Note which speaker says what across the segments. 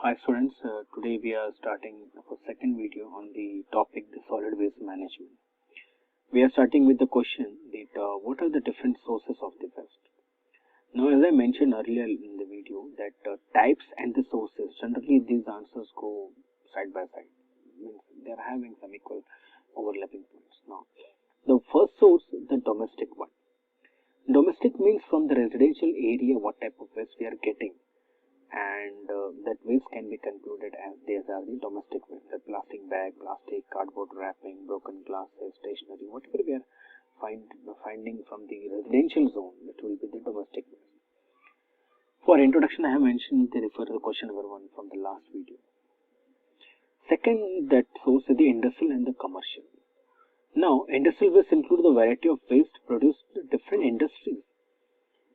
Speaker 1: Hi students, today we are starting our second video on the topic the solid waste management. We are starting with the question that what are the different sources of the waste. Now as I mentioned earlier in the video that types and the sources, generally these answers go side by side, means they are having some equal overlapping points. Now the first source, the domestic one. Domestic means from the residential area what type of waste we are getting, and that waste can be concluded as these are the domestic waste, the plastic bag, plastic, cardboard wrapping, broken glasses, stationery, whatever we are finding from the residential zone, that will be the domestic waste. For introduction, I have mentioned the refer to the question number 1 from the last video. Second, that source is the industrial and the commercial. Now, industrial waste include the variety of waste produced in different industries,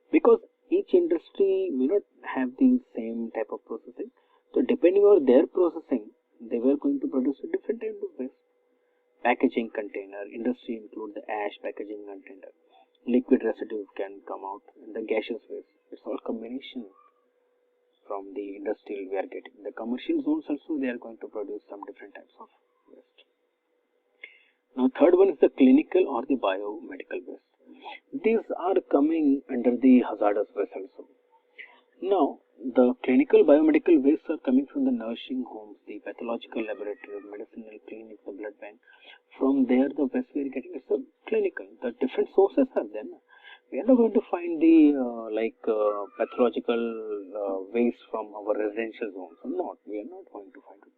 Speaker 1: because each industry may not have the same type of processing. So depending on their processing, they were going to produce a different type of waste. Packaging container, industry include the ash packaging container. Liquid residue can come out, and the gaseous waste. It's all combination from the industrial we are getting. The commercial zones also, they are going to produce some different types of waste. Now third one is the clinical or the biomedical waste. These are coming under the hazardous waste also. Now, the clinical biomedical waste are coming from the nursing homes, the pathological laboratory, medicinal clinic, the blood bank. From there, the waste we are getting is a clinical. The different sources are there. We are not going to find the pathological waste from our residential zones. We are not going to find it.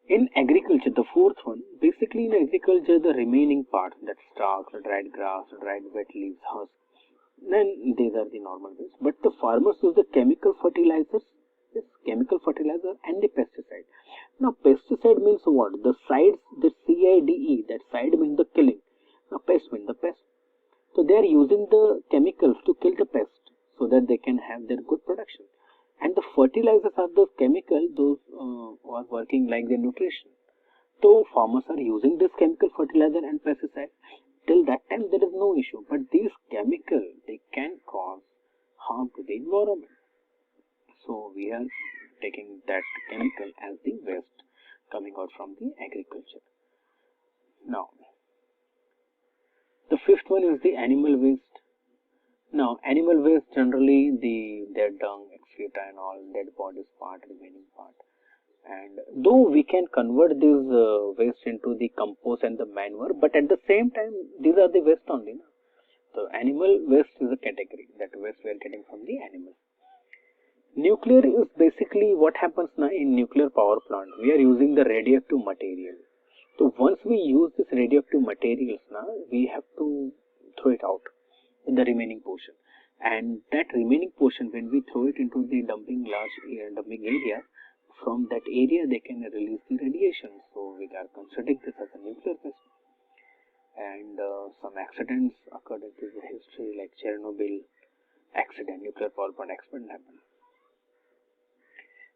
Speaker 1: In agriculture, the fourth one, basically in agriculture, the remaining part, that stalk, the dried grass, the dried wet leaves, husk, then these are the normal waste. But the farmers use the chemical fertilizers, and the pesticide. Now, pesticide means what? The sides, the CIDE, that side means the killing. Now, pest means the pest. So, they are using the chemicals to kill the pest so that they can have their good production. And the fertilizers are those chemicals, those who are working like the nutrition. So farmers are using this chemical fertilizer and pesticide. Till that time there is no issue. But these chemicals, they can cause harm to the environment. So we are taking that chemical as the waste coming out from the agriculture. Now, the fifth one is the animal waste. Now, animal waste generally their dung, excreta and all, dead bodies part, remaining part. And though we can convert this waste into the compost and the manure, but at the same time, these are the waste only. So, animal waste is a category, that waste we are getting from the animals. Nuclear is basically what happens now in nuclear power plant. We are using the radioactive material. So, once we use this radioactive materials now, we have to throw it out in the remaining portion, and that remaining portion, when we throw it into the dumping area, from that area they can release the radiation. So we are considering this as a nuclear waste. And some accidents occurred in the history, like Chernobyl accident, nuclear power plant accident happened.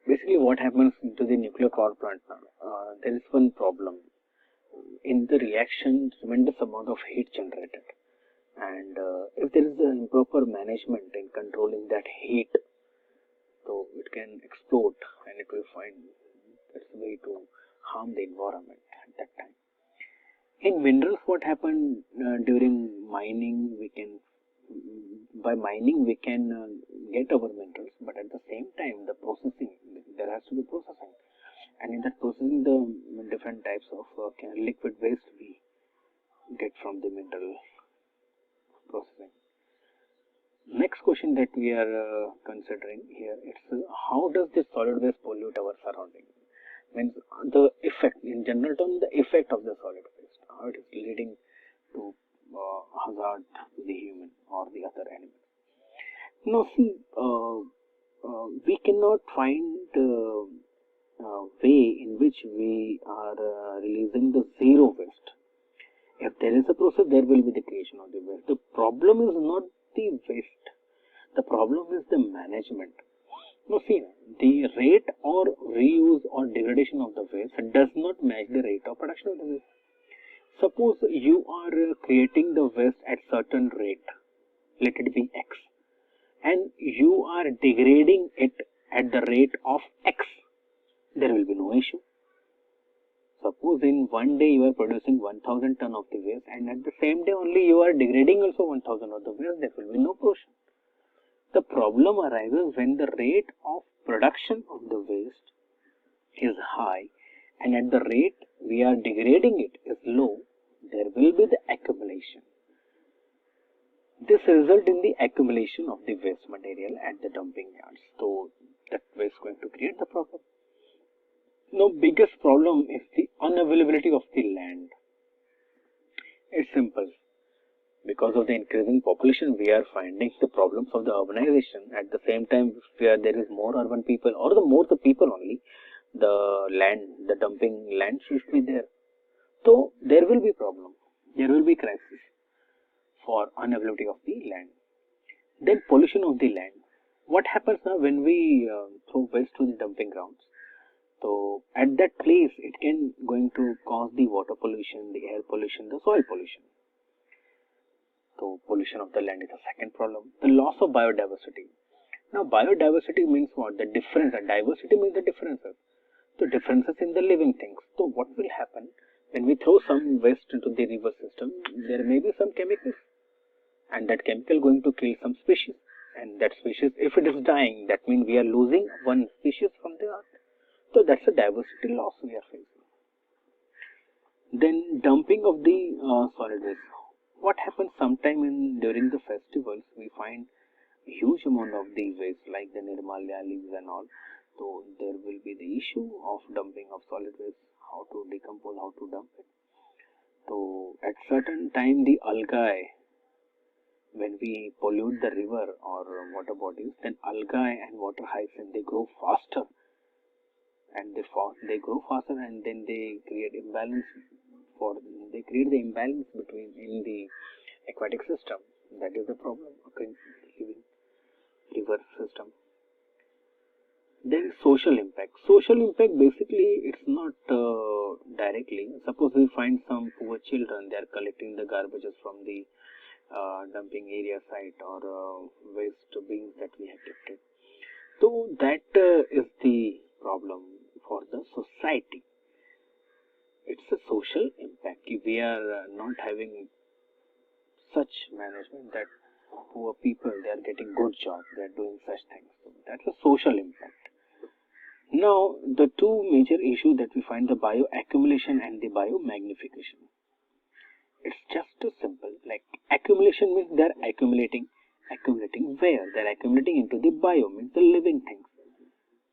Speaker 1: Basically, what happens into the nuclear power plant now? There is one problem in the reaction. Tremendous amount of heat generated. And if there is an improper management in controlling that heat, so it can explode and it will find its way to harm the environment at that time. In minerals, what happened during mining, by mining we can get our minerals, but at the same time the processing, there has to be processing, and in that processing the different types of liquid waste we get from the mineral processing. Next question that we are considering here, it's how does this solid waste pollute our surrounding? Means the effect, in general terms, the effect of the solid waste, how it is leading to hazard to the human or the other animals. Now see, we cannot find the way in which we are releasing the zero waste. If there is a process, there will be the creation of the waste. The problem is not the waste. The problem is the management. Now see, the rate or reuse or degradation of the waste does not match the rate of production of the waste. Suppose you are creating the waste at certain rate, let it be X, and you are degrading it at at the rate of X, there will be no issue. Suppose in one day you are producing 1000 ton of the waste, and at the same day only you are degrading also 1000 of the waste, there will be no pollution. The problem arises when the rate of production of the waste is high and at the rate we are degrading it is low. There will be the accumulation. This results in the accumulation of the waste material at the dumping yards. So that is going to create the problem. Now, biggest problem is the unavailability of the land. It's simple. Because of the increasing population, we are finding the problems of the urbanization. At the same time, where there is more urban people, or the more the people only, the land, the dumping land should be there. So there will be problem. There will be crisis for unavailability of the land. Then pollution of the land. What happens now when we throw waste to the dumping grounds? So at that place, it can going to cause the water pollution, the air pollution, the soil pollution. So pollution of the land is the second problem. The loss of biodiversity. Now biodiversity means what? The difference. Diversity means the differences. So differences in the living things. So what will happen when we throw some waste into the river system? There may be some chemicals, and that chemical going to kill some species. And that species, if it is dying, that means we are losing one species from the earth. So that's a diversity loss we are facing. Then dumping of the solid waste. What happens sometime during the festivals, we find a huge amount of the waste like the Nirmalya leaves and all. So there will be the issue of dumping of solid waste, how to decompose, how to dump it. So at certain time the algae, when we pollute the river or water bodies, then algae and water hyacinth, they grow faster, and they grow faster, and then they create imbalance they create the imbalance between in the aquatic system. That is the problem occurring in the river system. Then social impact. Social impact basically it's not directly. Suppose we find some poor children, they are collecting the garbages from the dumping area site or waste bins that we have kept it. So that is the problem for the society. It's a social impact. If we are not having such management that poor people, they are getting good jobs, they are doing such things. So that's a social impact. Now, the two major issues that we find, the bioaccumulation and the biomagnification. It's just too simple. Like accumulation means they are accumulating. Accumulating where? They are accumulating into the bio, means the living things.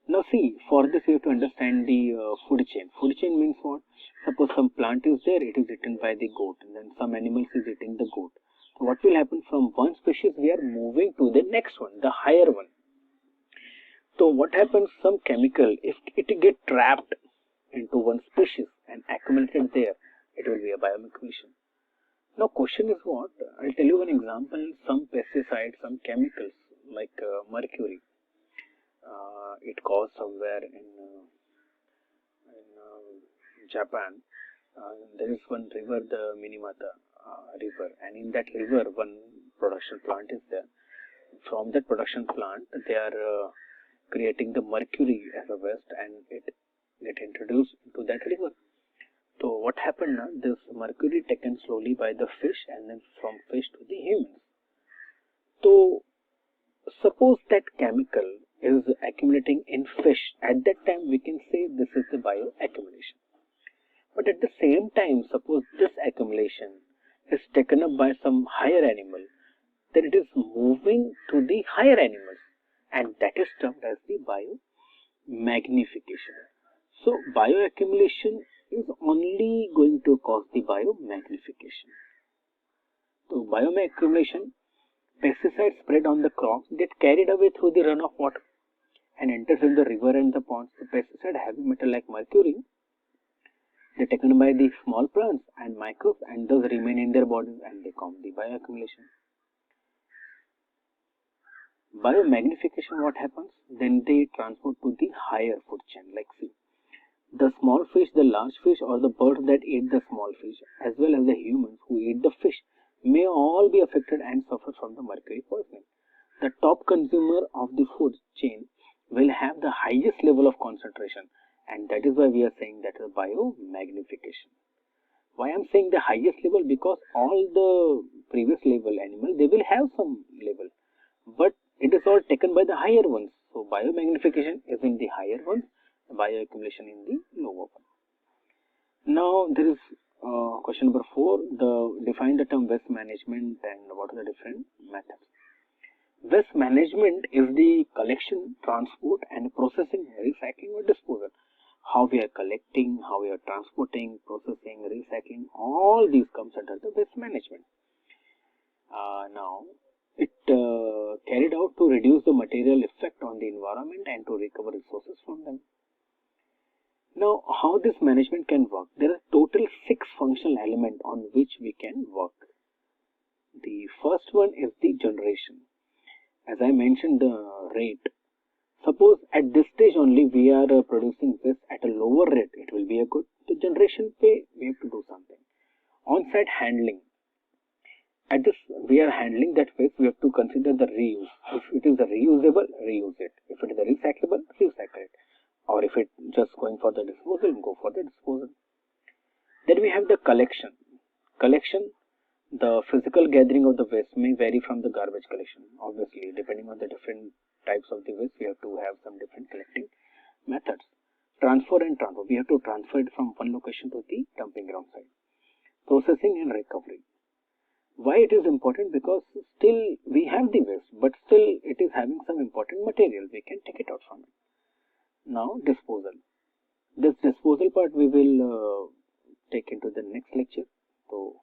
Speaker 1: Now see, for this you have to understand the food chain. Food chain means what? Suppose some plant is there, it is eaten by the goat, and then some animals is eating the goat. So what will happen? From one species we are moving to the next one, the higher one. So what happens? Some chemical, if it get trapped into one species and accumulated there, it will be a bioaccumulation. Now question is what? I'll tell you one example. Some pesticides, some chemicals like mercury. It caused somewhere in Japan. There is one river, the Minamata river, and in that river one production plant is there. From that production plant they are creating the mercury as a waste, and it get introduced into that river. So what happened now? This mercury taken slowly by the fish and then from fish to the humans. So suppose that chemical is accumulating in fish, at that time we can say this is the bioaccumulation. But at the same time, suppose this accumulation is taken up by some higher animal, then it is moving to the higher animals, and that is termed as the biomagnification. So bioaccumulation is only going to cause the biomagnification. So bioaccumulation, pesticides spread on the crops get carried away through the runoff water and enters in the river and the ponds. The pesticide heavy metal like mercury, they taken by the small plants and microbes and thus remain in their bodies, and they cause the bioaccumulation. Biomagnification, what happens? Then they transport to the higher food chain. Like see, the small fish, the large fish, or the birds that eat the small fish, as well as the humans who eat the fish, may all be affected and suffer from the mercury poisoning. The top consumer of the food chain will have the highest level of concentration, and that is why we are saying that is biomagnification. Why I'm saying the highest level? Because all the previous level animal, they will have some level, but it is all taken by the higher ones. So biomagnification is in the higher ones, bioaccumulation in the lower one. Now there is question number 4. Define the term waste management and what are the different methods. Waste management is the collection, transport and processing, recycling or disposal. How we are collecting, how we are transporting, processing, recycling, all these comes under the waste management. Now it carried out to reduce the material effect on the environment and to recover resources from them. Now how this management can work? There are total 6 functional elements on which we can work. The first one is the generation. As I mentioned the rate, suppose at this stage only we are producing waste at a lower rate, it will be a good. The generation way we have to do something. On-site handling. At this we are handling that waste, we have to consider the reuse. If it is reusable, reuse it. If it is recyclable, recycle it. Or if it just going for the disposal, go for the disposal. Then we have the collection. Collection. The physical gathering of the waste may vary from the garbage collection. Obviously, depending on the different types of the waste, we have to have some different collecting methods. Transfer and transfer. We have to transfer it from one location to the dumping ground site. Processing and recovery. Why it is important? Because still we have the waste, but still it is having some important material. We can take it out from it. Now disposal. This disposal part we will take into the next lecture. So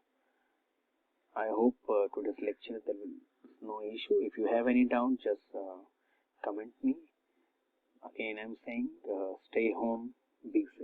Speaker 1: I hope today's lecture there will be no issue. If you have any doubt, just comment me. Again, I'm saying stay home, be safe.